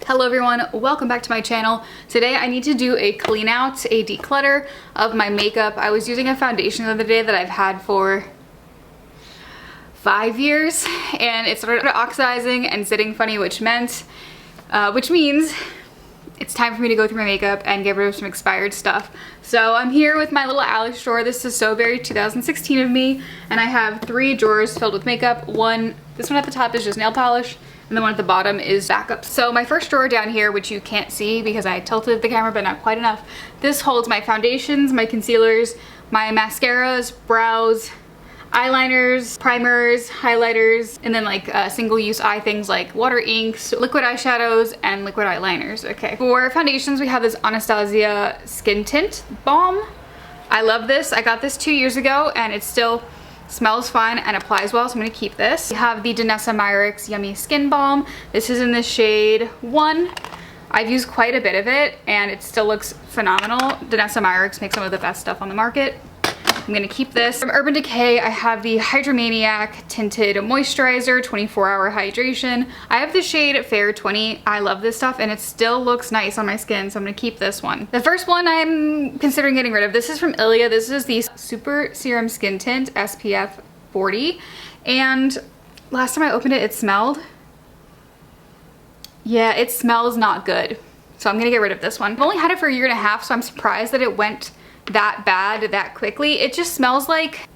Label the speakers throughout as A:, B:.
A: Hello everyone, welcome back to my channel. Today I need to do a clean out, a declutter of my makeup. I was using a foundation the other day that I've had for 5 years and it started oxidizing and sitting funny, which means it's time for me to go through my makeup and get rid of some expired stuff. So I'm here with my little Alex drawer. This is so very 2016 of me, and I have 3 drawers filled with makeup. This one at the top is just nail polish, and the one at the bottom is backup. So my first drawer down here, which you can't see because I tilted the camera but not quite enough, this holds my foundations, my concealers, my mascaras, brows, eyeliners, primers, highlighters, and then like single-use eye things like water inks, liquid eyeshadows, and liquid eyeliners. Okay, for foundations we have this Anastasia Skin Tint Balm. I love this. I got this 2 years ago and it still smells fine and applies well, so I'm gonna keep this. We have the Danessa Myricks Yummy Skin Balm. This is in the shade 1. I've used quite a bit of it and it still looks phenomenal. Danessa Myricks makes some of the best stuff on the market. I'm gonna keep this. From Urban Decay, I have the Hydromaniac Tinted Moisturizer, 24-hour hydration. I have the shade Fair 20. I love this stuff and it still looks nice on my skin, so I'm gonna keep this one. The first one I'm considering getting rid of, this is from Ilia. This is the Super Serum Skin Tint SPF 40. And last time I opened it, it smelled. Yeah, it smells not good. So I'm gonna get rid of this one. I've only had it for 1.5 years, so I'm surprised that it went that bad that quickly. It just smells like,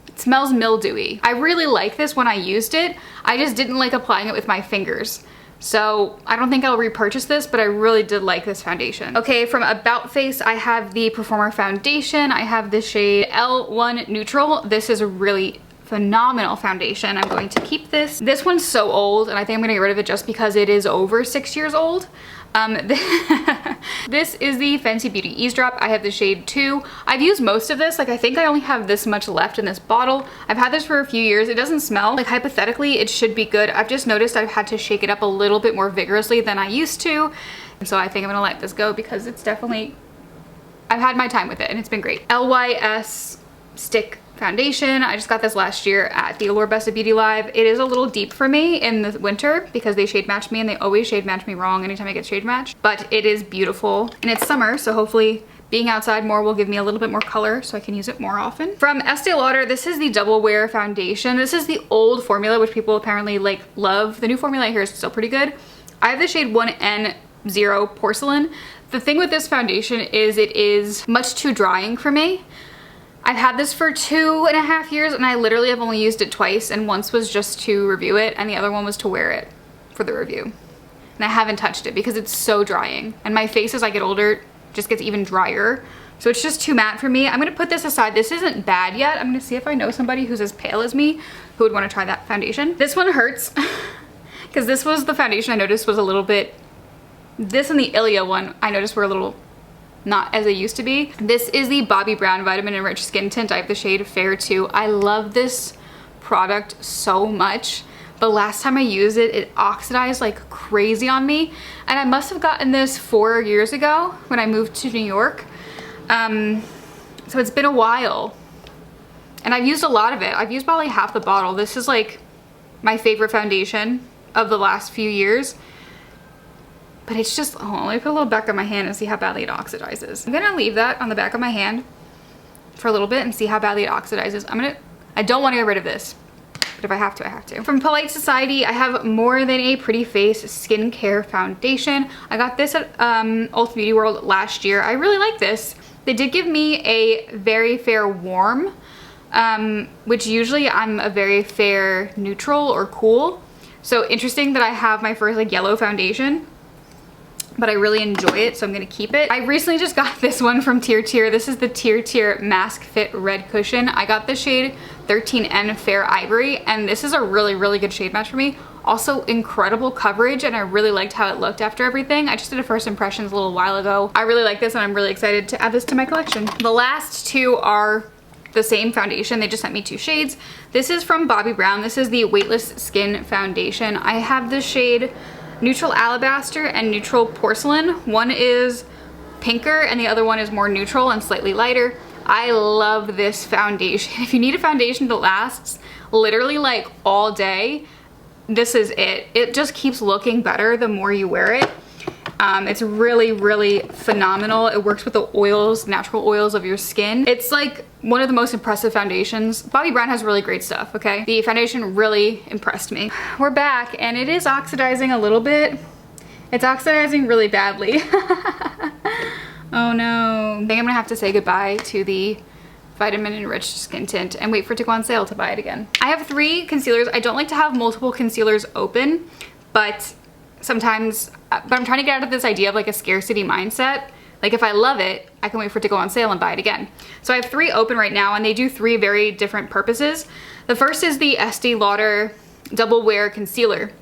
A: it smells mildewy. I really like this when I used it. I just didn't like applying it with my fingers. So I don't think I'll repurchase this, but I really did like this foundation. Okay, from About Face, I have the Performer Foundation. I have the shade L1 Neutral. This is a really phenomenal foundation. I'm going to keep this. This one's so old and I think I'm gonna get rid of it just because it is over 6 years old. This is the Fenty Beauty Eavesdrop. I have the shade 2. I've used most of this. Like, I think I only have this much left in this bottle. I've had this for a few years. It doesn't smell. Like, hypothetically, it should be good. I've just noticed I've had to shake it up a little bit more vigorously than I used to. And so I think I'm gonna let this go because it's definitely, I've had my time with it and it's been great. LYS Stick Foundation. I just got this last year at the Allure Best of Beauty Live. It is a little deep for me in the winter because they shade match me and they always shade match me wrong anytime I get shade matched, but it is beautiful and it's summer, so hopefully being outside more will give me a little bit more color so I can use it more often. From Estee Lauder, this is the Double Wear Foundation. This is the old formula, which people apparently like love. The new formula here is still pretty good. I have the shade 1N0 Porcelain. The thing with this foundation is it is much too drying for me. I've had this for 2.5 years and I literally have only used it twice, and once was just to review it and the other one was to wear it for the review. And I haven't touched it because it's so drying and my face as I get older just gets even drier. So it's just too matte for me. I'm gonna put this aside. This isn't bad yet. I'm gonna see if I know somebody who's as pale as me who would wanna try that foundation. This one hurts because this was the foundation I noticed was a little bit, this and the Ilia one I noticed were a little not as they used to be. This is the Bobbi Brown Vitamin Enriched Skin Tint. I have the shade Fair 2. I love this product so much, but last time I used it, it oxidized like crazy on me. And I must have gotten this 4 years ago when I moved to New York. So it's been a while. And I've used a lot of it. I've used probably half the bottle. This is like my favorite foundation of the last few years. But it's just, oh, let me put a little back on my hand and see how badly it oxidizes. I'm gonna leave that on the back of my hand for a little bit and see how badly it oxidizes. I don't wanna get rid of this, but if I have to, I have to. From Polite Society, I have More Than a Pretty Face Skincare Foundation. I got this at Ulta Beauty World last year. I really like this. They did give me a Very Fair Warm, which usually I'm a Very Fair Neutral or Cool. So interesting that I have my first like yellow foundation, but I really enjoy it, so I'm gonna keep it. I recently just got this one from Tier Tier. This is the Tier Tier Mask Fit Red Cushion. I got the shade 13N Fair Ivory, and this is a really, really good shade match for me. Also incredible coverage, and I really liked how it looked after everything. I just did a first impressions a little while ago. I really like this, and I'm really excited to add this to my collection. The last two are the same foundation. They just sent me 2 shades. This is from Bobbi Brown. This is the Weightless Skin Foundation. I have the shade Neutral Alabaster and Neutral Porcelain. One is pinker and the other one is more neutral and slightly lighter. I love this foundation. If you need a foundation that lasts literally like all day, this is it. It just keeps looking better the more you wear it. It's really, really phenomenal. It works with the oils, natural oils of your skin. It's like one of the most impressive foundations. Bobbi Brown has really great stuff, okay? The foundation really impressed me. We're back and it is oxidizing a little bit. It's oxidizing really badly. Oh no. I think I'm gonna have to say goodbye to the vitamin enriched skin tint and wait for it to go on sale to buy it again. I have 3 concealers. I don't like to have multiple concealers open, but sometimes, but I'm trying to get out of this idea of like a scarcity mindset. Like if I love it, I can wait for it to go on sale and buy it again. So I have 3 open right now and they do 3 very different purposes. The first is the Estee Lauder Double Wear Concealer.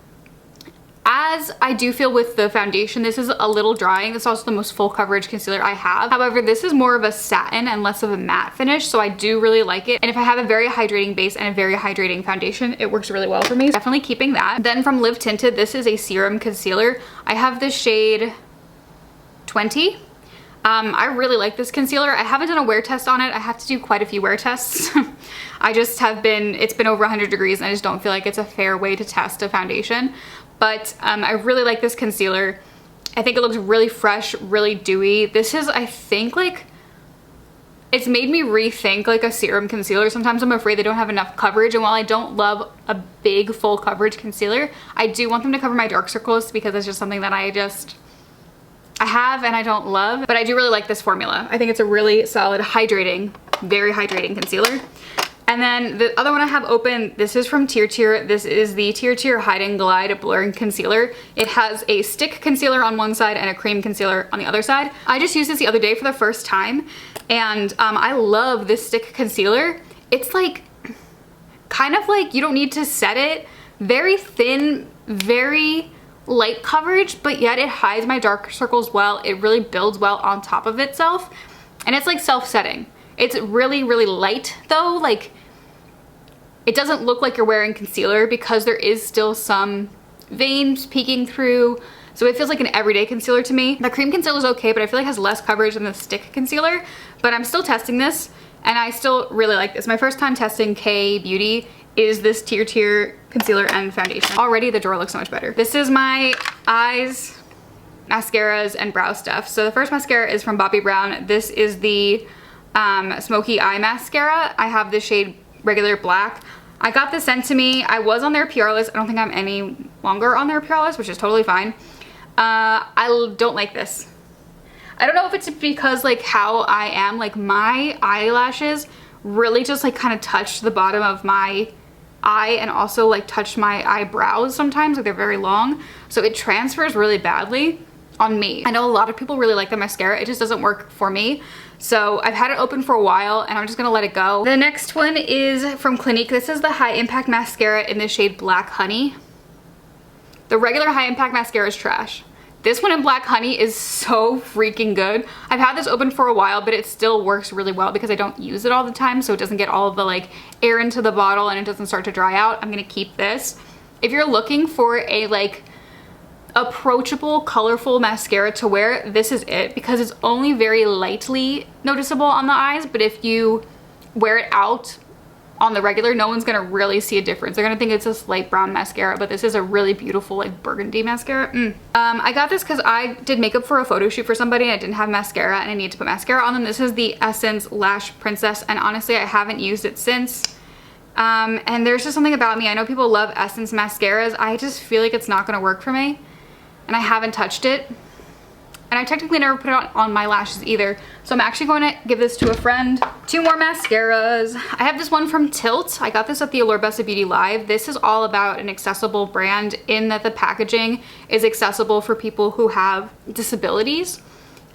A: As I do feel with the foundation, this is a little drying. This is also the most full coverage concealer I have. However, this is more of a satin and less of a matte finish, so I do really like it. And if I have a very hydrating base and a very hydrating foundation, it works really well for me. Definitely keeping that. Then from Live Tinted, this is a serum concealer. I have the shade 20. I really like this concealer. I haven't done a wear test on it. I have to do quite a few wear tests. I just have been, it's been over 100 degrees and I just don't feel like it's a fair way to test a foundation. But I really like this concealer. I think it looks really fresh, really dewy. This is, I think, like, it's made me rethink like a serum concealer. Sometimes I'm afraid they don't have enough coverage, and while I don't love a big full coverage concealer, I do want them to cover my dark circles because it's just something that I have and I don't love. But I do really like this formula. I think it's a really solid, hydrating, very hydrating concealer. And then the other one I have open, this is from TierTier. This is the TierTier Hide and Glide Blurring Concealer. It has a stick concealer on one side and a cream concealer on the other side. I just used this the other day for the first time, and I love this stick concealer. It's like, kind of like you don't need to set it. Very thin, very light coverage, but yet it hides my dark circles well. It really builds well on top of itself, and it's like self-setting. It's really, really light though. Like, it doesn't look like you're wearing concealer because there is still some veins peeking through. So it feels like an everyday concealer to me. The cream concealer is okay, but I feel like it has less coverage than the stick concealer. But I'm still testing this and I still really like this. My first time testing K Beauty is this TierTier concealer and foundation. Already the drawer looks so much better. This is my eyes, mascaras, and brow stuff. So the first mascara is from Bobbi Brown. This is the Smoky Eye Mascara. I have the shade Regular Black. I got this sent to me. I was on their PR list. I don't think I'm any longer on their PR list, which is totally fine. I don't like this. I don't know if it's because like how I am, like my eyelashes really just like kind of touch the bottom of my eye and also like touch my eyebrows sometimes, like they're very long. So it transfers really badly on me. I know a lot of people really like the mascara. It just doesn't work for me. So I've had it open for a while and I'm just gonna let it go. The next one is from Clinique. This is the High Impact Mascara in the shade Black Honey. The regular High Impact Mascara is trash. This one in Black Honey is so freaking good. I've had this open for a while, but it still works really well because I don't use it all the time, so it doesn't get all of the like air into the bottle and it doesn't start to dry out. I'm gonna keep this. If you're looking for a like approachable, colorful mascara to wear, this is it, because it's only very lightly noticeable on the eyes, but if you wear it out on the regular, no one's gonna really see a difference. They're gonna think it's this light brown mascara, but this is a really beautiful like burgundy mascara. I got this because I did makeup for a photo shoot for somebody and I didn't have mascara and I need to put mascara on them. This is the Essence Lash Princess, and honestly I haven't used it since. And there's just something about me, I know people love Essence mascaras, I just feel like it's not gonna work for me. And I haven't touched it. And I technically never put it on my lashes either. So I'm actually going to give this to a friend. 2 more mascaras. I have this one from Tilt. I got this at the Allure Best of Beauty Live. This is all about an accessible brand in that the packaging is accessible for people who have disabilities.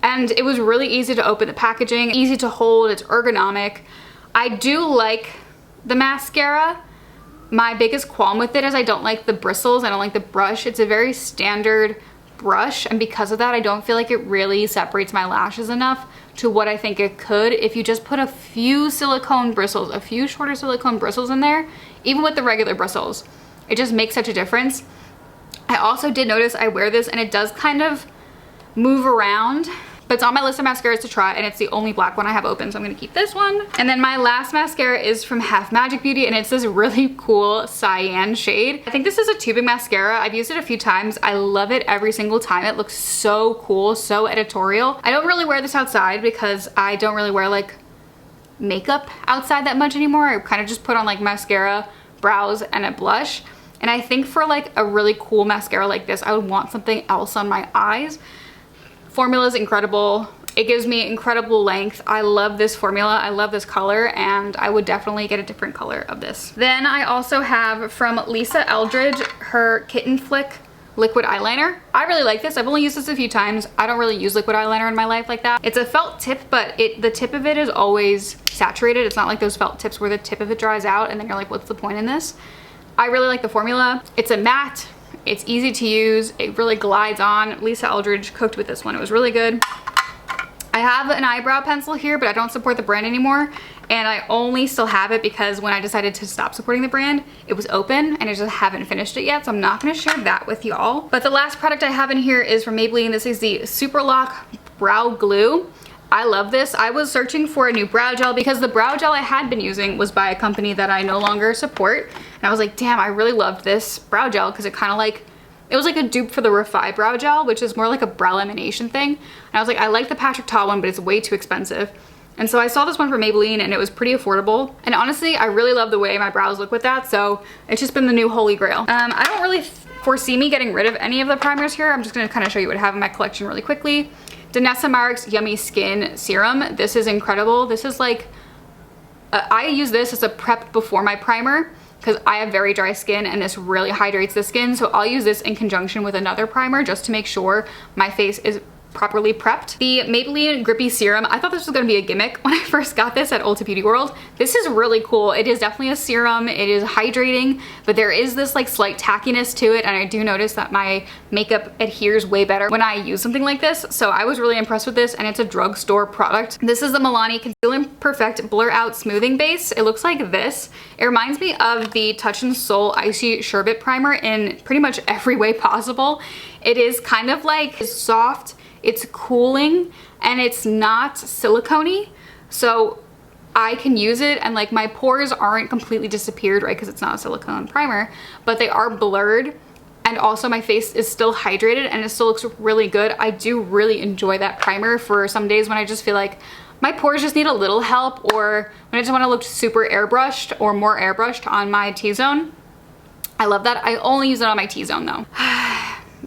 A: And it was really easy to open the packaging, easy to hold, it's ergonomic. I do like the mascara. My biggest qualm with it is I don't like the bristles, I don't like the brush. It's a very standard brush, and because of that I don't feel like it really separates my lashes enough to what I think it could if you just put a few silicone bristles, a few shorter silicone bristles in there, even with the regular bristles. It just makes such a difference. I also did notice I wear this and it does kind of move around but it's on my list of mascaras to try, and it's the only black one I have open, so I'm gonna keep this one. And then my last mascara is from Half Magic Beauty, and it's this really cool cyan shade. I think this is a tubing mascara. I've used it a few times. I love it every single time. It looks so cool, so editorial. I don't really wear this outside because I don't really wear like makeup outside that much anymore. I kind of just put on like mascara, brows, and a blush. And I think for like a really cool mascara like this, I would want something else on my eyes. Formula is incredible. It gives me incredible length. I love this formula. I love this color, and I would definitely get a different color of this. Then I also have from Lisa Eldridge, her Kitten Flick liquid eyeliner. I really like this. I've only used this a few times. I don't really use liquid eyeliner in my life like that. It's a felt tip, but the tip of it is always saturated. It's not like those felt tips where the tip of it dries out and then you're like, what's the point in this? I really like the formula. It's a matte. It's easy to use. It really glides on. Lisa Eldridge cooked with this one. It was really good. I have an eyebrow pencil here, but I don't support the brand anymore. And I only still have it because when I decided to stop supporting the brand, it was open and I just haven't finished it yet. So I'm not gonna share that with y'all. But the last product I have in here is from Maybelline. This is the Super Lock Brow Glue. I love this. I was searching for a new brow gel because the brow gel I had been using was by a company that I no longer support. And I was like, damn, I really loved this brow gel because it kind of like, it was like a dupe for the Refi brow gel, which is more like a brow lamination thing. And I was like, I like the Patrick Ta one, but it's way too expensive. And so I saw this one from Maybelline and it was pretty affordable. And honestly, I really love the way my brows look with that. So it's just been the new holy grail. I don't really foresee me getting rid of any of the primers here. I'm just gonna kind of show you what I have in my collection really quickly. Danessa Myricks Yummy Skin Serum. This is incredible. This is like, I use this as a prep before my primer because I have very dry skin and this really hydrates the skin. So I'll use this in conjunction with another primer just to make sure my face is properly prepped. The Maybelline Grippy Serum, I thought this was gonna be a gimmick when I first got this at Ulta Beauty World. This is really cool. It is definitely a serum. It is hydrating, but there is this like slight tackiness to it, and I do notice that my makeup adheres way better when I use something like this. So I was really impressed with this, and it's a drugstore product. This is the Milani Conceal and Perfect Blur Out Smoothing Base. It looks like this. It reminds me of the Touch in Sol Icy Sherbet Primer in pretty much every way possible. It is kind of like soft, it's cooling, and it's not silicone-y, so I can use it and like my pores aren't completely disappeared, right, because it's not a silicone primer, but they are blurred, and also my face is still hydrated and it still looks really good. I do really enjoy that primer for some days when I just feel like my pores just need a little help, or when I just want to look super airbrushed or more airbrushed on my T-zone. I love that. I only use it on my T-zone though.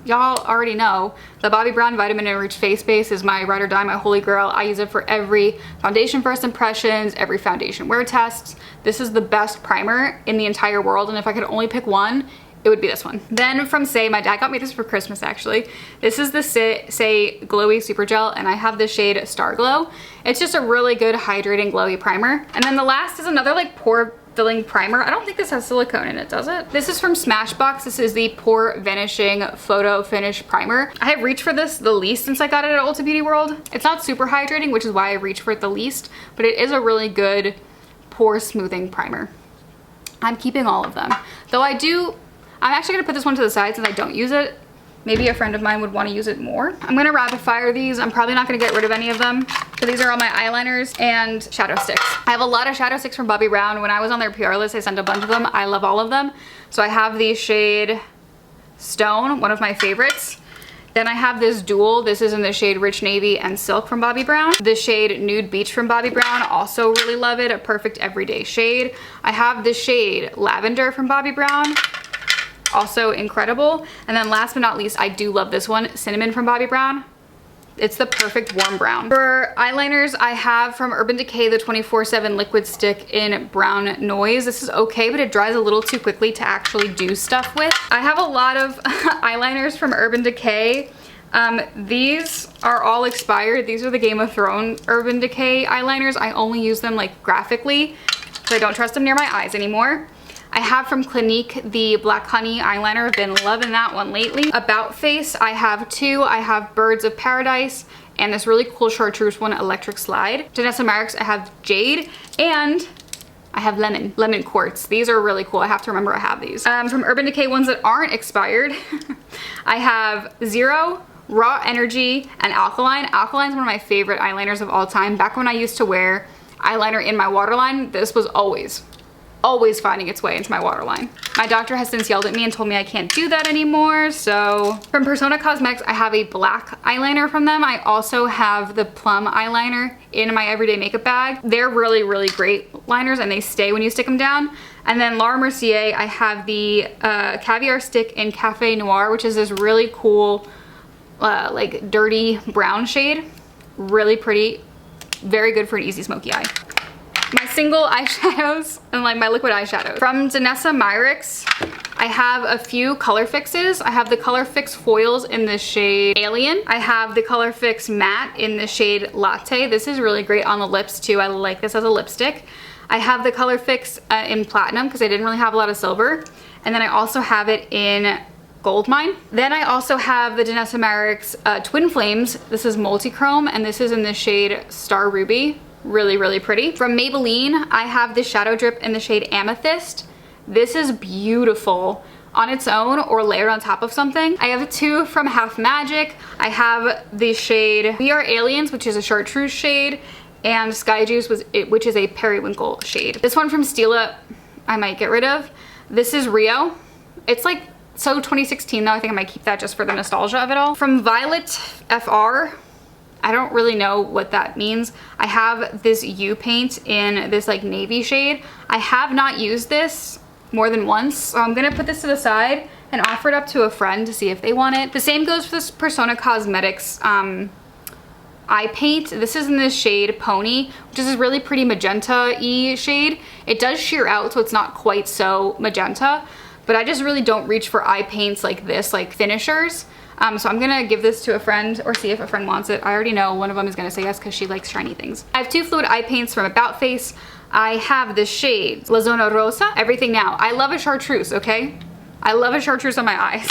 A: Y'all already know the Bobbi Brown Vitamin Enriched Face Base is my ride or die, my holy grail. I use it for every foundation first impressions, every foundation wear tests. This is the best primer in the entire world, and if I could only pick one, it would be this one. Then from Say, my dad got me this for Christmas actually. This is the Say Glowy Super Gel, and I have the shade Star Glow. It's just a really good hydrating glowy primer. And then the last is another like pore filling primer. I don't think this has silicone in it, does it? This is from Smashbox. This is the Pore Vanishing Photo Finish Primer. I have reached for this the least since I got it at Ulta Beauty World. It's not super hydrating, which is why I reached for it the least, but it is a really good pore smoothing primer. I'm keeping all of them. Though I'm actually gonna put this one to the side since I don't use it. Maybe a friend of mine would want to use it more. I'm gonna rapid fire these. I'm probably not gonna get rid of any of them. So these are all my eyeliners and shadow sticks. I have a lot of shadow sticks from Bobbi Brown. When I was on their PR list, I sent a bunch of them. I love all of them. So I have the shade Stone, one of my favorites. Then I have this dual. This is in the shade Rich Navy and Silk from Bobbi Brown. The shade Nude Beach from Bobbi Brown, also really love it. A perfect everyday shade. I have the shade Lavender from Bobbi Brown. Also incredible. And then last but not least, I do love this one, Cinnamon from Bobbi Brown. It's the perfect warm brown. For eyeliners, I have from Urban Decay the 24/7 liquid stick in Brown Noise. This is okay, but it dries a little too quickly to actually do stuff with. I have a lot of eyeliners from Urban Decay. These are all expired. These are the Game of Thrones Urban Decay eyeliners. I only use them like graphically because I don't trust them near my eyes anymore. I have from Clinique the Black Honey eyeliner. I've been loving that one lately. About Face, I have two. I have Birds of Paradise and this really cool chartreuse one, Electric Slide. Danessa Myricks, I have Jade, and I have Lemon Quartz. These are really cool. I have to remember I have these. From Urban Decay, ones that aren't expired, I have Zero, Raw Energy and Alkaline. Alkaline is one of my favorite eyeliners of all time. Back when I used to wear eyeliner in my waterline, this was always finding its way into my waterline. My doctor has since yelled at me and told me I can't do that anymore. So from Persona Cosmetics, I have a black eyeliner from them. I also have the plum eyeliner in my everyday makeup bag. They're really, really great liners and they stay when you stick them down. And then Laura Mercier, I have the Caviar Stick in Cafe Noir, which is this really cool, like dirty brown shade. Really pretty, very good for an easy smoky eye. My single eyeshadows and like my liquid eyeshadows. From Danessa Myricks, I have a few color fixes. I have the Color Fix foils in the shade Alien. I have the Color Fix matte in the shade Latte. This is really great on the lips too. I like this as a lipstick. I have the Color Fix in Platinum because I didn't really have a lot of silver. And then I also have it in Gold Mine. Then I also have the Danessa Myricks Twin Flames. This is multi-chrome and this is in the shade Star Ruby. Really, really pretty. From Maybelline, I have the Shadow Drip in the shade Amethyst. This is beautiful on its own or layered on top of something. I have two from Half Magic. I have the shade We Are Aliens, which is a chartreuse shade, and Sky Juice, which is a periwinkle shade. This one from Stila, I might get rid of. This is Rio. It's like so 2016 though. I think I might keep that just for the nostalgia of it all. From Violet FR, I don't really know what that means. I have this U paint in this like navy shade. I have not used this more than once, so I'm gonna put this to the side and offer it up to a friend to see if they want it. The same goes for this Persona Cosmetics eye paint. This is in this shade Pony, which is this really pretty magenta-y shade. It does sheer out, so it's not quite so magenta, but I just really don't reach for eye paints like this, like finishers. So I'm gonna give this to a friend or see if a friend wants it. I already know one of them is gonna say yes because she likes shiny things. I have two fluid eye paints from About Face. I have the shades La Zona Rosa, Everything Now. I love a chartreuse, okay? I love a chartreuse on my eyes.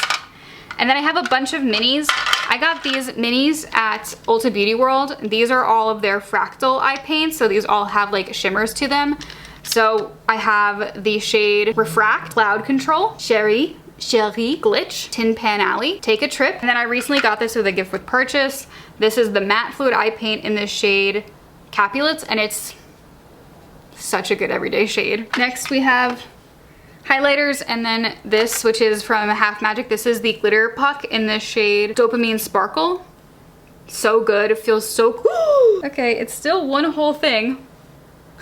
A: And then I have a bunch of minis. I got these minis at Ulta Beauty World. These are all of their fractal eye paints, so these all have like shimmers to them. So I have the shade Refract, Cloud Control, Cherie Glitch, Tin Pan Alley, Take a Trip, and then I recently got this with a gift with purchase. This is the matte fluid eye paint in the shade Capulets, and it's such a good everyday shade. Next we have highlighters, and then this, which is from Half Magic. This is the Glitter Puck in the shade Dopamine Sparkle. So good, it feels so cool. Okay, it's still one whole thing.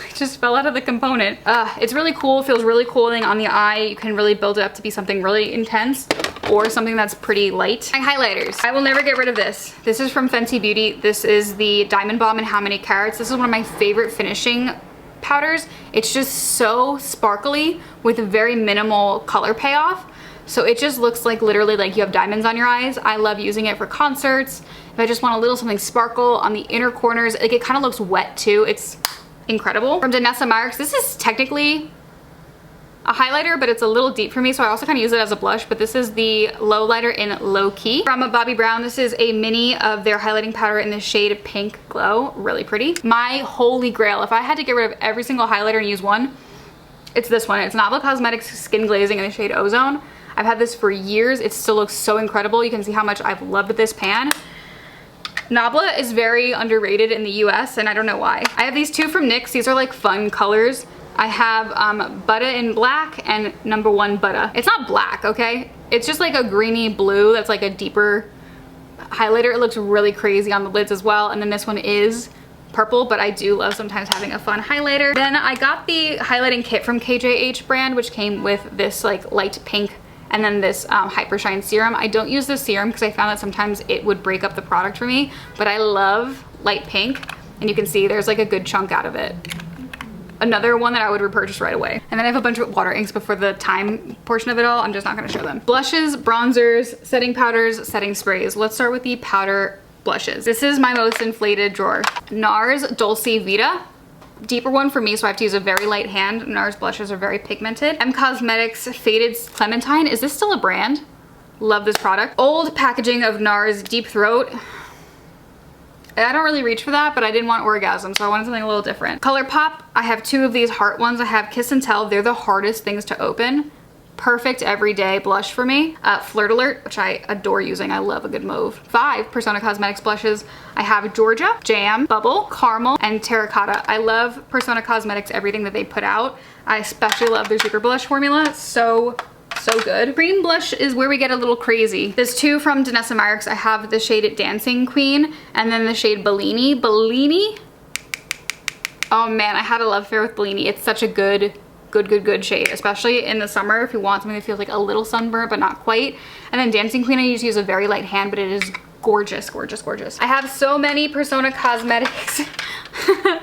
A: It just fell out of the component. It's really cool, feels really cooling on the eye. You can really build it up to be something really intense or something that's pretty light. My highlighters, I will never get rid of this. This is from Fenty Beauty. This is the Diamond Bomb and How Many Carats. This is one of my favorite finishing powders. It's just so sparkly with very minimal color payoff. So it just looks like literally like you have diamonds on your eyes. I love using it for concerts. If I just want a little something sparkle on the inner corners, like it kind of looks wet too. It's incredible. From Danessa Myricks, this is technically a highlighter, but it's a little deep for me, so I also kind of use it as a blush, but this is the low lighter in Low Key. From Bobbi Brown, this is a mini of their highlighting powder in the shade Pink Glow. Really pretty. My holy grail, if I had to get rid of every single highlighter and use one, it's this one. It's Nabla Cosmetics Skin Glazing in the shade Ozone. I've had this for years. It still looks so incredible. You can see how much I've loved this pan. Nabla is very underrated in the US, and I don't know why. I have these two from NYX. These are like fun colors. I have Butta in black and number 1 Butta. It's not black, okay? It's just like a greeny blue that's like a deeper highlighter. It looks really crazy on the lids as well. And then this one is purple, but I do love sometimes having a fun highlighter. Then I got the highlighting kit from KJH brand, which came with this like light pink and then this Hyper Shine serum. I don't use this serum because I found that sometimes it would break up the product for me, but I love light pink, and you can see there's like a good chunk out of it. Another one that I would repurchase right away. And then I have a bunch of water inks, but for the time portion of it all, I'm just not gonna show them. Blushes, bronzers, setting powders, setting sprays. Let's start with the powder blushes. This is my most inflated drawer. NARS Dolce Vita. Deeper one for me, so I have to use a very light hand. NARS blushes are very pigmented. M Cosmetics Faded Clementine. Is this still a brand? Love this product. Old packaging of NARS Deep Throat. I don't really reach for that, but I didn't want orgasm, so I wanted something a little different. ColourPop, I have two of these heart ones. I have Kiss and Tell. They're the hardest things to open, perfect everyday blush for me. Flirt Alert, which I adore using. I love a good mauve. 5 Persona Cosmetics blushes. I have Georgia, Jam, Bubble, Caramel, and Terracotta. I love Persona Cosmetics, everything that they put out. I especially love their Super Blush formula. So good. Cream blush is where we get a little crazy. There's 2 from Danessa Myricks. I have the shade Dancing Queen and then the shade Bellini. Bellini? Oh man, I had a love affair with Bellini. It's such a good shade, especially in the summer if you want something that feels like a little sunburnt but not quite. And then Dancing Queen, I used to use a very light hand, but it is gorgeous, gorgeous, gorgeous. I have so many Persona Cosmetics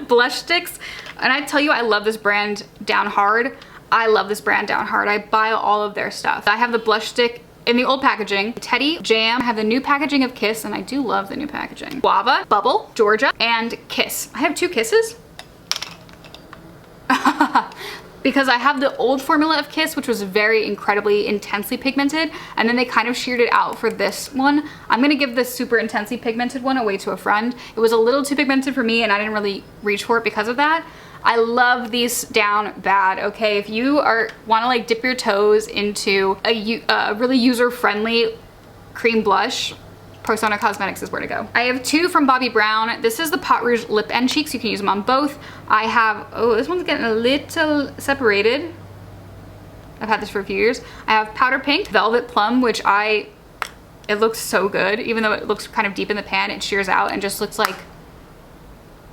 A: blush sticks, and I tell you, I love this brand down hard. I love this brand down hard. I buy all of their stuff. I have the blush stick in the old packaging, Teddy, Jam. I have the new packaging of Kiss, and I do love the new packaging. Guava, Bubble, Georgia, and Kiss. I have 2 Kisses. Because I have the old formula of Kiss, which was very incredibly intensely pigmented, and then they kind of sheared it out for this one. I'm gonna give this super intensely pigmented one away to a friend. It was a little too pigmented for me and I didn't really reach for it because of that. I love these down bad, okay? If you wanna like dip your toes into a really user-friendly cream blush, Persona Cosmetics is where to go. I have 2 from Bobbi Brown. This is the Pot Rouge Lip and Cheeks. You can use them on both. I have, oh, this one's getting a little separated. I've had this for a few years. I have Powder Pink, Velvet Plum, which it looks so good. Even though it looks kind of deep in the pan, it shears out and just looks like,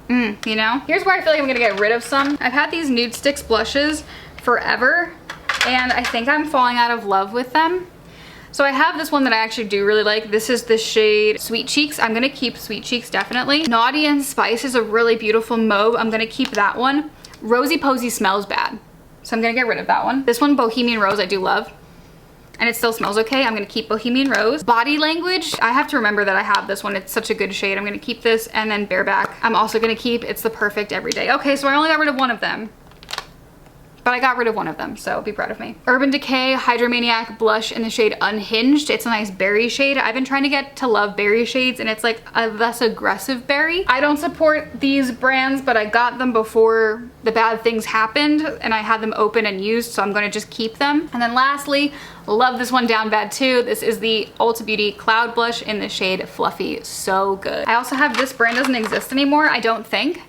A: you know? Here's where I feel like I'm gonna get rid of some. I've had these Nude Sticks blushes forever, and I think I'm falling out of love with them. So I have this one that I actually do really like. This is the shade Sweet Cheeks. I'm gonna keep Sweet Cheeks, definitely. Naughty and Spice is a really beautiful mauve. I'm gonna keep that one. Rosy Posy smells bad, so I'm gonna get rid of that one. This one, Bohemian Rose, I do love, and it still smells okay. I'm gonna keep Bohemian Rose. Body Language, I have to remember that I have this one. It's such a good shade. I'm gonna keep this, and then Bareback, I'm also gonna keep. It's the perfect everyday. Okay, so I only got rid of one of them. But I got rid of one of them, so be proud of me. Urban Decay Hydromaniac blush in the shade Unhinged. It's a nice berry shade. I've been trying to get to love berry shades, and it's like a less aggressive berry. I don't support these brands, but I got them before the bad things happened, and I had them open and used, so I'm gonna just keep them. And then lastly, love this one down bad too. This is the Ulta Beauty Cloud Blush in the shade Fluffy. So good. I also have, this brand doesn't exist anymore, I don't think.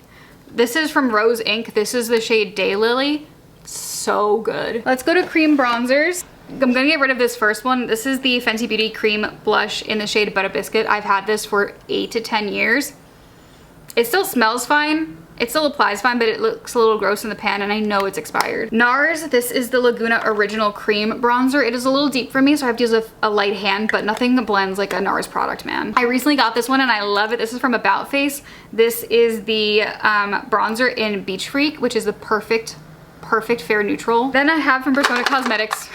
A: This is from Rose Inc. This is the shade Daylily. So good. Let's go to cream bronzers. I'm gonna get rid of this first one. This is the Fenty Beauty cream blush in the shade Butter Biscuit. I've had this for 8 to 10 years. It still smells fine. It still applies fine, but it looks a little gross in the pan, and I know it's expired. NARS, this is the Laguna Original Cream Bronzer. It is a little deep for me, so I have to use a light hand, but nothing blends like a NARS product, man. I recently got this one and I love it. This is from About Face. This is the bronzer in Beach Freak, which is the perfect fair neutral. Then I have from Persona Cosmetics,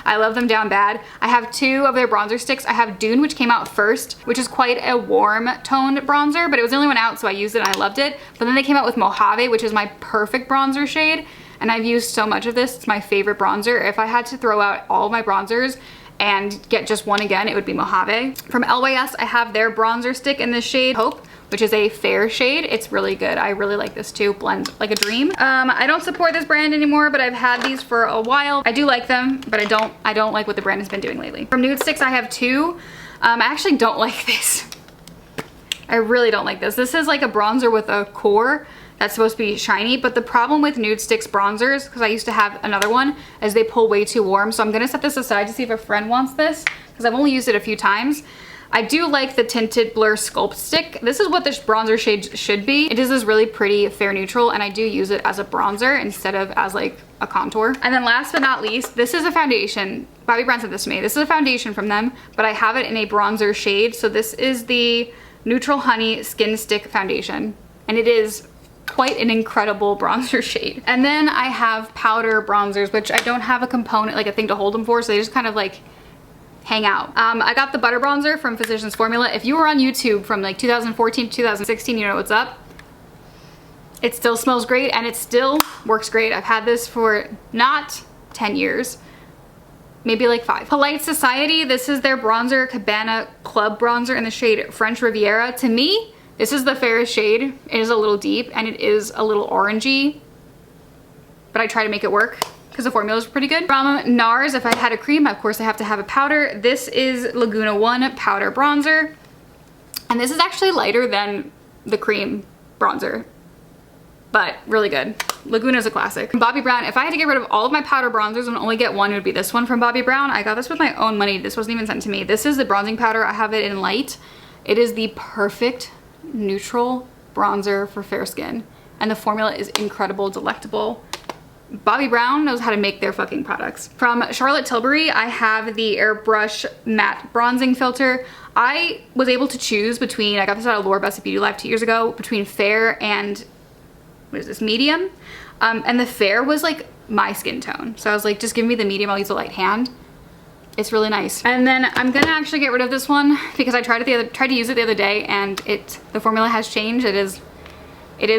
A: I love them down bad. I have 2 of their bronzer sticks. I have Dune, which came out first, which is quite a warm toned bronzer, but it was the only one out, so I used it and I loved it. But then they came out with Mojave, which is my perfect bronzer shade, and I've used so much of this. It's my favorite bronzer. If I had to throw out all of my bronzers and get just one again, it would be Mojave. From LYS, I have their bronzer stick in the shade Hope, which is a fair shade. It's really good. I really like this too. Blends like a dream. I don't support this brand anymore, but I've had these for a while. I do like them, but I don't like what the brand has been doing lately. From Nude Sticks, I have 2. I actually don't like this. I really don't like this. This is like a bronzer with a core that's supposed to be shiny, but the problem with Nude Sticks bronzers, because I used to have another one, is they pull way too warm. So I'm gonna set this aside to see if a friend wants this, because I've only used it a few times. I do like the Tinted Blur Sculpt Stick. This is what this bronzer shade should be. It is this really pretty fair neutral, and I do use it as a bronzer instead of as like a contour. And then last but not least, this is a foundation. Bobbi Brown sent this to me. This is a foundation from them, but I have it in a bronzer shade. So this is the Neutral Honey Skin Stick Foundation, and it is quite an incredible bronzer shade. And then I have powder bronzers, which I don't have a component, like a thing to hold them for, so they just kind of like hang out. I got the butter bronzer from Physicians Formula. If you were on YouTube from like 2014 to 2016, you know what's up. It still smells great and it still works great. I've had this for not 10 years, maybe like 5. Polite Society, this is their bronzer, Cabana Club bronzer in the shade French Riviera. To me, this is the fairest shade. It is a little deep and it is a little orangey, but I try to make it work because the formula is pretty good. From NARS, if I had a cream, of course I have to have a powder. This is Laguna 1 Powder Bronzer. And this is actually lighter than the cream bronzer, but really good. Laguna is a classic. From Bobbi Brown, if I had to get rid of all of my powder bronzers and only get one, it would be this one from Bobbi Brown. I got this with my own money. This wasn't even sent to me. This is the bronzing powder. I have it in light. It is the perfect neutral bronzer for fair skin. And the formula is incredible, delectable. Bobbi Brown knows how to make their fucking products. From Charlotte Tilbury, I have the Airbrush Matte Bronzing Filter. I was able to choose between, I got this out of Laura Best Beauty Life 2 years ago, between fair and, what is this, medium? And the fair was like my skin tone. So I was like, just give me the medium, I'll use a light hand. It's really nice. And then I'm gonna actually get rid of this one because I tried to use it the other day and the formula has changed. It is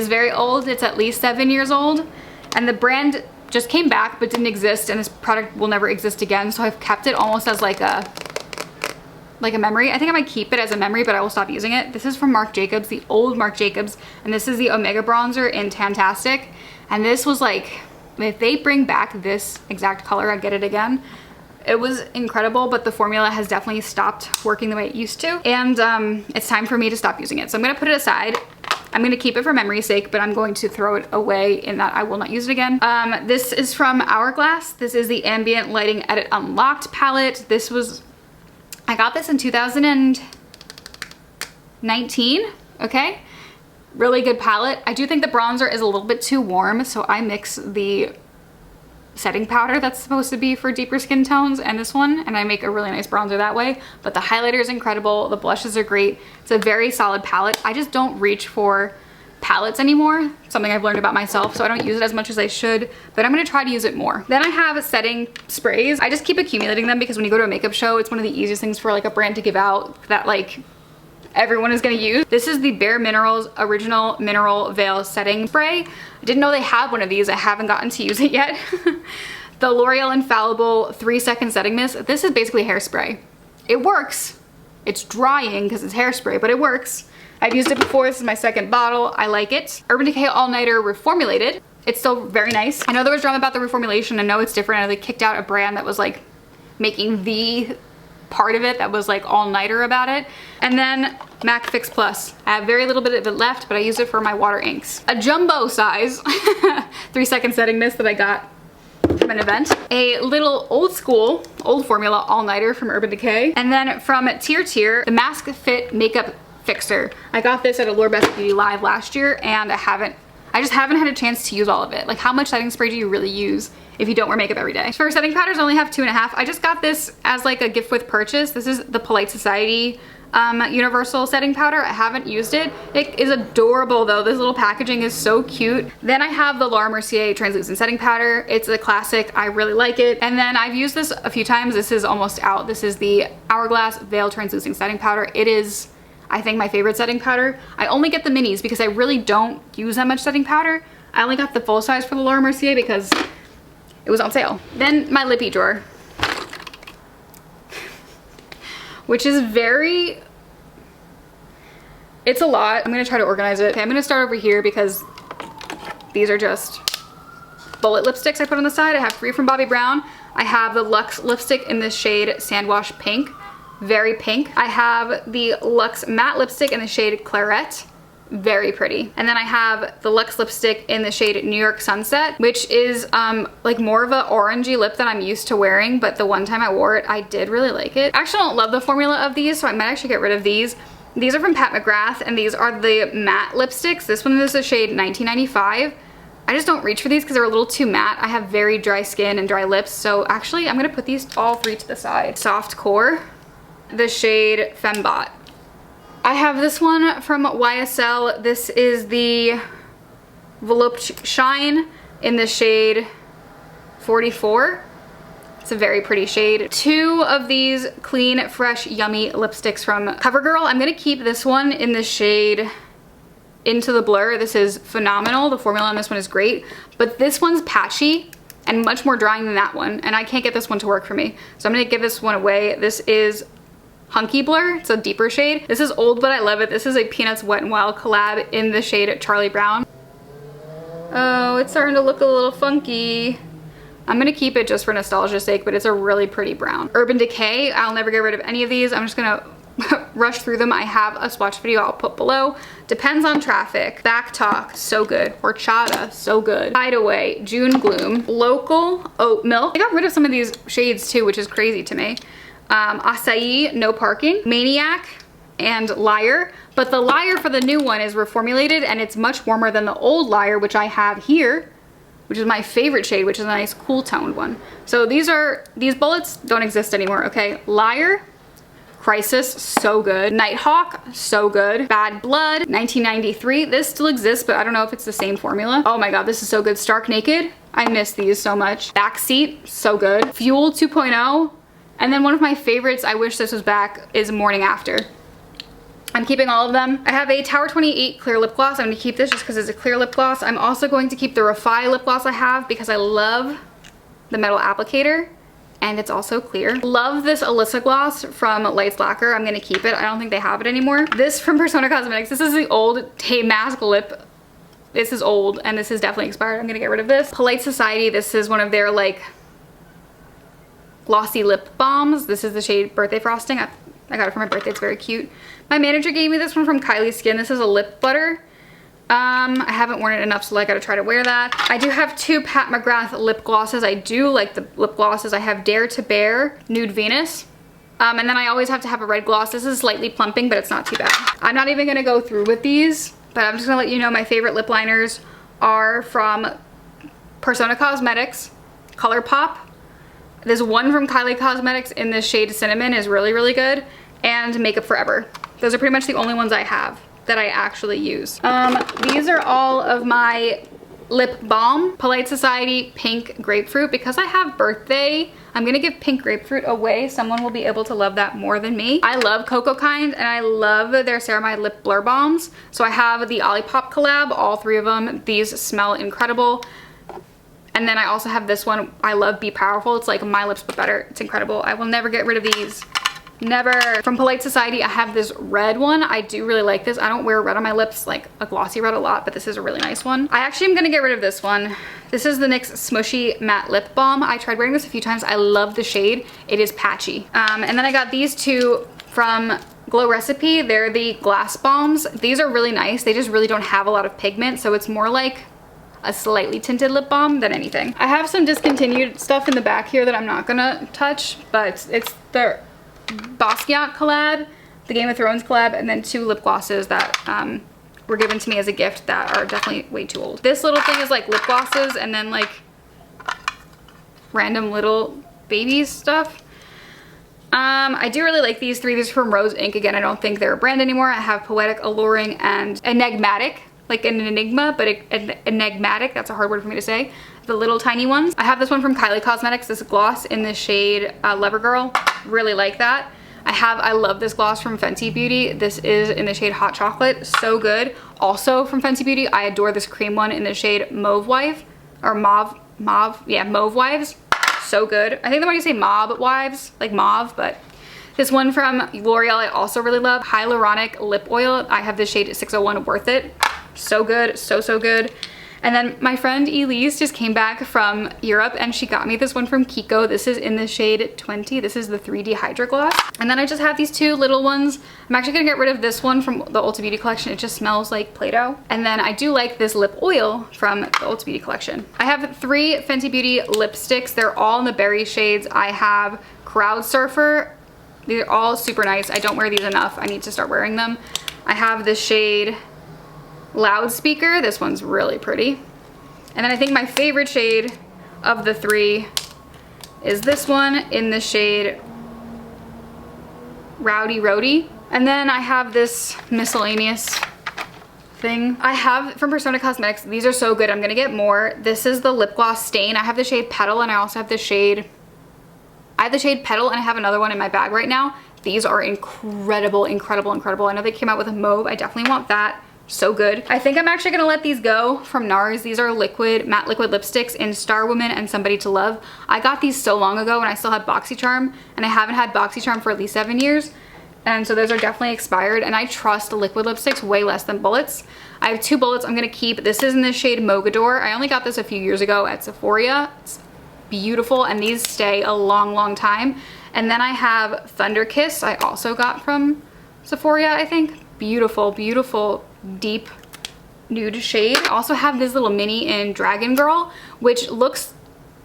A: very old. It's at least 7 years old. And the brand just came back but didn't exist, and this product will never exist again. So I've kept it almost as like a memory. I think I might keep it as a memory, but I will stop using it. This is from Marc Jacobs, the old Marc Jacobs, and this is the Omega Bronzer in Tantastic. And this was like, if they bring back this exact color, I get it again. It was incredible, but the formula has definitely stopped working the way it used to. And it's time for me to stop using it. So I'm gonna put it aside. I'm gonna keep it for memory's sake, but I'm going to throw it away in that I will not use it again. This is from Hourglass. This is the Ambient Lighting Edit Unlocked palette. I got this in 2019, okay? Really good palette. I do think the bronzer is a little bit too warm, so I mix the setting powder that's supposed to be for deeper skin tones and this one, and I make a really nice bronzer that way. But the highlighter is incredible, the blushes are great. It's a very solid palette. I just don't reach for palettes anymore, something I've learned about myself, so I don't use it as much as I should, but I'm gonna try to use it more. Then I have setting sprays. I just keep accumulating them because when you go to a makeup show, it's one of the easiest things for like a brand to give out that like everyone is gonna use. This is the Bare Minerals Original Mineral Veil Setting Spray. I didn't know they had one of these. I haven't gotten to use it yet. The L'Oreal Infallible 3-Second Setting Mist. This is basically hairspray. It works. It's drying because it's hairspray, but it works. I've used it before. This is my second bottle. I like it. Urban Decay All Nighter Reformulated. It's still very nice. I know there was drama about the reformulation. I know it's different. I know they kicked out a brand that was like making the part of it that was like all-nighter about it. And then MAC Fix Plus. I have very little bit of it left, but I use it for my water inks. A jumbo size 3-second setting mist that I got from an event. A little old school, old formula all-nighter from Urban Decay. And then from Tier, the Mask Fit Makeup Fixer. I got this at a Laura Best Beauty Live last year, and I just haven't had a chance to use all of it. Like, how much setting spray do you really use if you don't wear makeup every day? For setting powders, I only have 2.5. I just got this as like a gift with purchase. This is the Polite Society universal setting powder. I haven't used it. It is adorable though. This little packaging is so cute. Then I have the Laura Mercier translucent setting powder. It's a classic. I really like it. And then I've used this a few times. This is almost out. This is the Hourglass Veil translucent setting powder. It is, I think, my favorite setting powder. I only get the minis because I really don't use that much setting powder. I only got the full size for the Laura Mercier because it was on sale. Then my lippy drawer, which is it's a lot. I'm gonna try to organize it. Okay, I'm gonna start over here because these are just bullet lipsticks I put on the side. I have 3 from Bobbi Brown. I have the Luxe lipstick in the shade Sandwash Pink, very pink. I have the Luxe matte lipstick in the shade Claret, very pretty. And then I have the Luxe lipstick in the shade New York Sunset, which is like more of an orangey lip than I'm used to wearing, but the one time I wore it, I did really like it. I actually don't love the formula of these, so I might actually get rid of these. These are from Pat McGrath, and these are the matte lipsticks. This one is the shade 1995. I just don't reach for these because they're a little too matte. I have very dry skin and dry lips, so actually I'm gonna put these all 3 to the side. Soft Core, the shade Fembot. I have this one from YSL. This is the Volupte Shine in the shade 44. It's a very pretty shade. 2 of these clean, fresh, yummy lipsticks from CoverGirl. I'm gonna keep this one in the shade Into the Blur. This is phenomenal. The formula on this one is great, but this one's patchy and much more drying than that one, and I can't get this one to work for me. So I'm gonna give this one away. This is Hunky Blur. It's a deeper shade. This is old, but I love it. This is a Peanuts Wet n Wild collab in the shade Charlie Brown. Oh, it's starting to look a little funky. I'm gonna keep it just for nostalgia's sake, but it's a really pretty brown. Urban Decay, I'll never get rid of any of these. I'm just gonna rush through them. I have a swatch video I'll put below. Depends on Traffic. Back Talk, so good. Horchata, so good. Hideaway, June Gloom, Local, Oat Milk. I got rid of some of these shades too, which is crazy to me. Acai, No Parking, Maniac, and Liar. But the Liar for the new one is reformulated and it's much warmer than the old Liar, which I have here, which is my favorite shade, which is a nice cool toned one. So these bullets don't exist anymore, okay? Liar, Crisis, so good. Nighthawk, so good. Bad Blood, 1993. This still exists, but I don't know if it's the same formula. Oh my god, this is so good. Stark Naked, I miss these so much. Backseat, so good. Fuel 2.0, and then one of my favorites, I wish this was back, is Morning After. I'm keeping all of them. I have a Tower 28 clear lip gloss. I'm gonna keep this just because it's a clear lip gloss. I'm also going to keep the Refi lip gloss I have because I love the metal applicator. And it's also clear. Love this Alyssa gloss from Lights Lacquer. I'm gonna keep it. I don't think they have it anymore. This from Persona Cosmetics. This is the old Tay Mask Lip. This is old and this is definitely expired. I'm gonna get rid of this. Polite Society. This is one of their like glossy lip balms. This is the shade Birthday Frosting. I got it for my birthday. It's very cute. My manager gave me this one from Kylie Skin. This is a lip butter. I haven't worn it enough, so I gotta try to wear that. I do have two Pat McGrath lip glosses. I do like the lip glosses. I have Dare to Bear, Nude Venus. And then I always have to have a red gloss. This is slightly plumping, but it's not too bad. I'm not even gonna go through with these, but I'm just gonna let you know my favorite lip liners are from Persona Cosmetics, ColourPop. There's one from Kylie Cosmetics in this shade Cinnamon is really, really good. And Makeup Forever. Those are pretty much the only ones I have that I actually use. These are all of my lip balm. Polite Society Pink Grapefruit. Because I have birthday, I'm gonna give Pink Grapefruit away. Someone will be able to love that more than me. I love Cocoa Kind and I love their Ceramide Lip Blur Balms. So I have the Olipop collab, all three of them. These smell incredible. And then I also have this one. I love Be Powerful. It's like my lips but better. It's incredible. I will never get rid of these. Never. From Polite Society, I have this red one. I do really like this. I don't wear red on my lips, like a glossy red a lot, but this is a really nice one. I actually am gonna get rid of this one. This is the NYX Smushy Matte Lip Balm. I tried wearing this a few times. I love the shade. It is patchy. And then I got these two from Glow Recipe. They're the glass balms. These are really nice. They just really don't have a lot of pigment, so it's more like a slightly tinted lip balm than anything. I have some discontinued stuff in the back here that I'm not gonna touch, but it's the Basquiat collab, the Game of Thrones collab, and then two lip glosses that were given to me as a gift that are definitely way too old. This little thing is like lip glosses and then like random little babies stuff. I do really like these three. These are from Rose Inc. Again, I don't think they're a brand anymore. I have Poetic, Alluring, and Enigmatic. Like an enigma, but enigmatic. That's a hard word for me to say. The little tiny ones. I have this one from Kylie Cosmetics, this gloss in the shade Lover Girl. Really like that. I love this gloss from Fenty Beauty. This is in the shade Hot Chocolate. So good. Also from Fenty Beauty, I adore this cream one in the shade Mauve Wife. Or Mauve. Yeah, Mauve Wives. So good. I think they want to say Mauve Wives, like mauve, but this one from L'Oreal I also really love. Hyaluronic Lip Oil. I have the shade 601 Worth It. So good, so good. And then my friend Elise just came back from Europe and she got me this one from Kiko. This is in the shade 20. This is the 3D Hydra Gloss. And then I just have these two little ones. I'm actually gonna get rid of this one from the Ulta Beauty collection. It just smells like Play-Doh. And then I do like this lip oil from the Ulta Beauty collection. I have three Fenty Beauty lipsticks. They're all in the berry shades. I have Crowd Surfer. These are all super nice. I don't wear these enough. I need to start wearing them. I have the shade Loudspeaker. This one's really pretty. And then I think my favorite shade of the three is this one in the shade Rowdy Roady. And then I have this miscellaneous thing I have from Persona Cosmetics. These are so good. I'm gonna get more. This is the lip gloss Stain. I have the shade Petal and I also have the shade Petal, and I have another one in my bag right now. These are incredible, incredible, incredible. I know they came out with a mauve. I definitely want that. So good. I think I'm actually gonna let these go from NARS. These are matte liquid lipsticks in Star Woman and Somebody to Love. I got these so long ago when I still had BoxyCharm, and I haven't had BoxyCharm for at least 7 years. And so those are definitely expired, and I trust liquid lipsticks way less than bullets. I have two bullets I'm gonna keep. This is in the shade Mogador. I only got this a few years ago at Sephora. beautiful, and these stay a long time. And then I have Thunder Kiss, I also got from Sephora, I think. Beautiful, beautiful, deep nude shade. I also have this little mini in Dragon Girl, which looks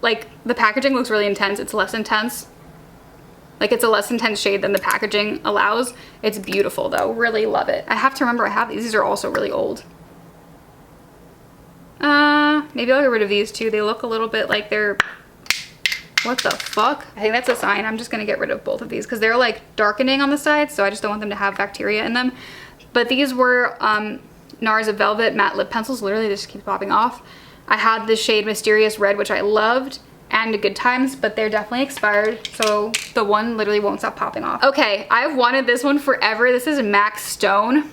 A: like, the packaging looks really intense. It's less intense. Like, it's a less intense shade than the packaging allows. It's beautiful though, really love it. I have to remember I have these. These are also really old. Maybe I'll get rid of these too. They look a little bit like they're, what the fuck? I think that's a sign. I'm just gonna get rid of both of these because they're like darkening on the sides, so I just don't want them to have bacteria in them. But these were NARS Velvet Matte Lip Pencils. Literally, this keeps popping off. I had the shade Mysterious Red, which I loved, and Good Times, but they're definitely expired, so the one literally won't stop popping off. Okay, I've wanted this one forever. This is MAC Stone.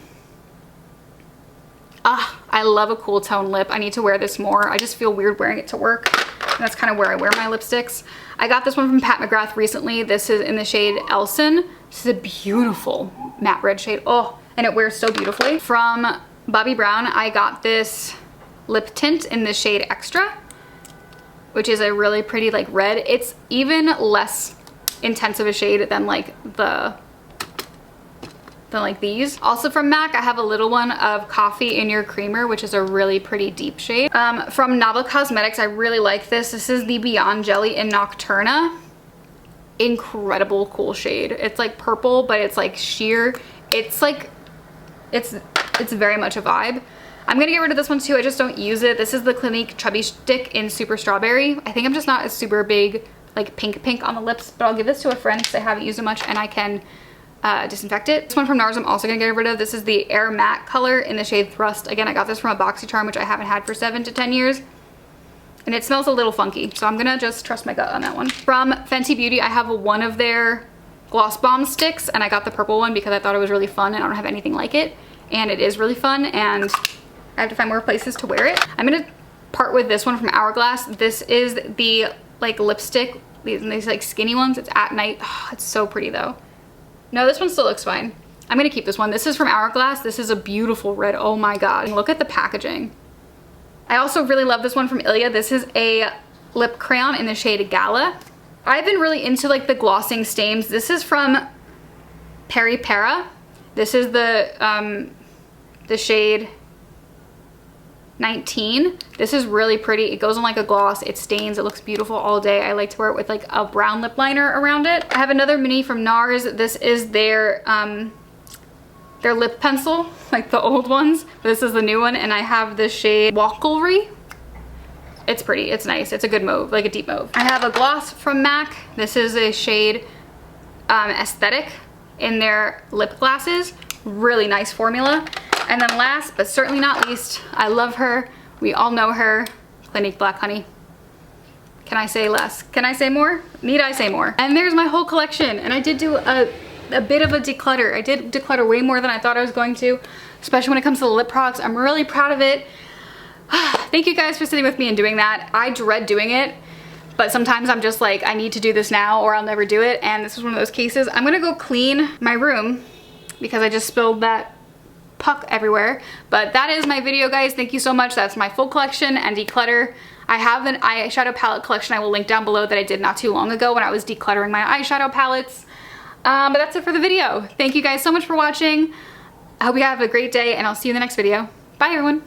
A: I love a cool tone lip. I need to wear this more. I just feel weird wearing it to work. And that's kind of where I wear my lipsticks. I got this one from Pat McGrath recently. This is in the shade Elson. This is a beautiful matte red shade. Oh, and it wears so beautifully. From Bobbi Brown, I got this lip tint in the shade Extra, which is a really pretty like red. It's even less intense of a shade than like these. Also from MAC, I have a little one of Coffee in Your Creamer, which is a really pretty deep shade. From Novel Cosmetics, I really like this. This is the Beyond Jelly in Nocturna. Incredible cool shade. It's like purple, but it's like sheer. It's like, it's very much a vibe. I'm gonna get rid of this one too. I just don't use it. This is the Clinique Chubby Stick in Super Strawberry. I think I'm just not a super big like pink on the lips, but I'll give this to a friend because I haven't used it much and I can disinfect it. This one from NARS I'm also gonna get rid of. This is the Air Matte color in the shade Thrust. Again, I got this from a BoxyCharm, which I haven't had for 7 to 10 years. And it smells a little funky, so I'm gonna just trust my gut on that one. From Fenty Beauty, I have one of their Gloss Bomb sticks, and I got the purple one because I thought it was really fun and I don't have anything like it. And it is really fun, and I have to find more places to wear it. I'm gonna part with this one from Hourglass. This is the like lipstick, these like skinny ones. It's At Night. Oh, it's so pretty though. No, this one still looks fine. I'm gonna keep this one. This is from Hourglass. This is a beautiful red. Oh my god. Look at the packaging. I also really love this one from Ilia. This is a lip crayon in the shade Gala. I've been really into like the glossing stains. This is from Peri Para. This is the shade 19. This is really pretty. It goes on like a gloss. It stains. It looks beautiful all day. I like to wear it with like a brown lip liner around it. I have another mini from NARS. This is their lip pencil, like the old ones. This is the new one, and I have this shade Walklery. It's pretty. It's nice. It's a good mauve, like a deep mauve. I have a gloss from MAC. This is a shade Aesthetic in their lip glasses. Really nice formula. And then last but certainly not least, I love her. We all know her, Clinique Black Honey. Can I say less? Can I say more? Need I say more? And there's my whole collection. And I did do a bit of a declutter. I did declutter way more than I thought I was going to, especially when it comes to the lip products. I'm really proud of it. Thank you guys for sitting with me and doing that. I dread doing it, but sometimes I'm just like, I need to do this now or I'll never do it. And this is one of those cases. I'm gonna go clean my room because I just spilled that puck everywhere. But that is my video, guys. Thank you so much. That's my full collection and declutter. I have an eyeshadow palette collection I will link down below that I did not too long ago when I was decluttering my eyeshadow palettes. But that's it for the video. Thank you guys so much for watching. I hope you have a great day, and I'll see you in the next video. Bye, everyone.